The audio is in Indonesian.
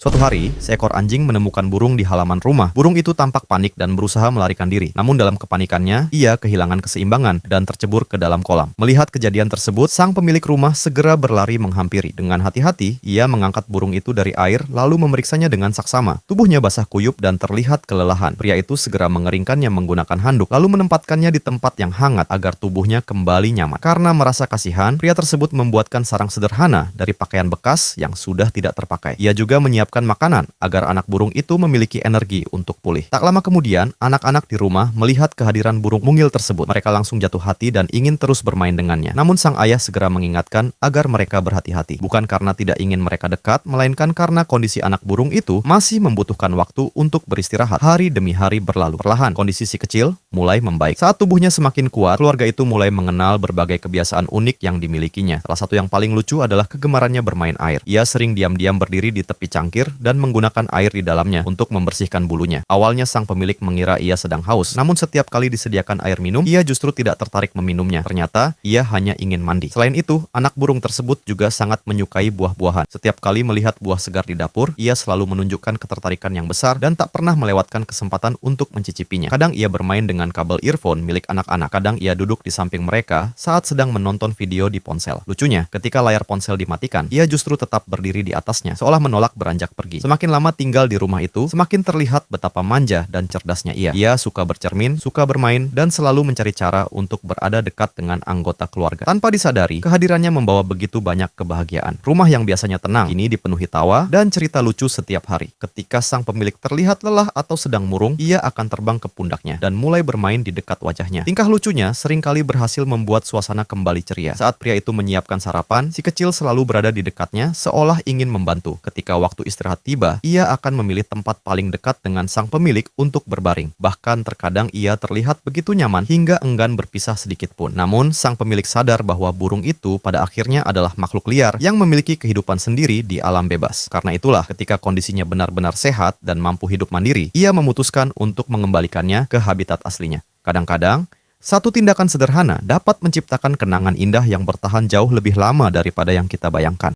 Suatu hari, seekor anjing menemukan burung di halaman rumah. Burung itu tampak panik dan berusaha melarikan diri. Namun dalam kepanikannya, ia kehilangan keseimbangan dan tercebur ke dalam kolam. Melihat kejadian tersebut, sang pemilik rumah segera berlari menghampiri. Dengan hati-hati, ia mengangkat burung itu dari air lalu memeriksanya dengan saksama. Tubuhnya basah kuyup dan terlihat kelelahan. Pria itu segera mengeringkannya menggunakan handuk, lalu menempatkannya di tempat yang hangat agar tubuhnya kembali nyaman. Karena merasa kasihan, pria tersebut membuatkan sarang sederhana dari pakaian bekas yang sudah tidak terpakai. Ia juga menyiapkan makanan agar anak burung itu memiliki energi untuk pulih. Tak lama kemudian, anak-anak di rumah melihat kehadiran burung mungil tersebut. Mereka langsung jatuh hati dan ingin terus bermain dengannya. Namun sang ayah segera mengingatkan agar mereka berhati-hati. Bukan karena tidak ingin mereka dekat, melainkan karena kondisi anak burung itu masih membutuhkan waktu untuk beristirahat. Hari demi hari berlalu. Perlahan, kondisi si kecil mulai membaik. Saat tubuhnya semakin kuat, keluarga itu mulai mengenal berbagai kebiasaan unik yang dimilikinya. Salah satu yang paling lucu adalah kegemarannya bermain air. Ia sering diam-diam berdiri di tepi cangkir dan menggunakan air di dalamnya untuk membersihkan bulunya. Awalnya sang pemilik mengira ia sedang haus, namun setiap kali disediakan air minum, ia justru tidak tertarik meminumnya. Ternyata, ia hanya ingin mandi. Selain itu, anak burung tersebut juga sangat menyukai buah-buahan. Setiap kali melihat buah segar di dapur, ia selalu menunjukkan ketertarikan yang besar dan tak pernah melewatkan kesempatan untuk mencicipinya. Kadang ia bermain dengan kabel earphone milik anak-anak. Kadang ia duduk di samping mereka saat sedang menonton video di ponsel. Lucunya, ketika layar ponsel dimatikan, ia justru tetap berdiri di atasnya, seolah menolak beranjak pergi. Semakin lama tinggal di rumah itu, semakin terlihat betapa manja dan cerdasnya ia. Ia suka bercermin, suka bermain, dan selalu mencari cara untuk berada dekat dengan anggota keluarga. Tanpa disadari, kehadirannya membawa begitu banyak kebahagiaan. Rumah yang biasanya tenang, kini dipenuhi tawa dan cerita lucu setiap hari. Ketika sang pemilik terlihat lelah atau sedang murung, ia akan terbang ke pundaknya dan mulai bermain di dekat wajahnya. Tingkah lucunya seringkali berhasil membuat suasana kembali ceria. Saat pria itu menyiapkan sarapan, si kecil selalu berada di dekatnya seolah ingin membantu. Ketika waktu istirahat tiba, ia akan memilih tempat paling dekat dengan sang pemilik untuk berbaring. Bahkan terkadang ia terlihat begitu nyaman hingga enggan berpisah sedikit pun. Namun, sang pemilik sadar bahwa burung itu pada akhirnya adalah makhluk liar yang memiliki kehidupan sendiri di alam bebas. Karena itulah, ketika kondisinya benar-benar sehat dan mampu hidup mandiri, ia memutuskan untuk mengembalikannya ke habitat aslinya. Kadang-kadang, satu tindakan sederhana dapat menciptakan kenangan indah yang bertahan jauh lebih lama daripada yang kita bayangkan.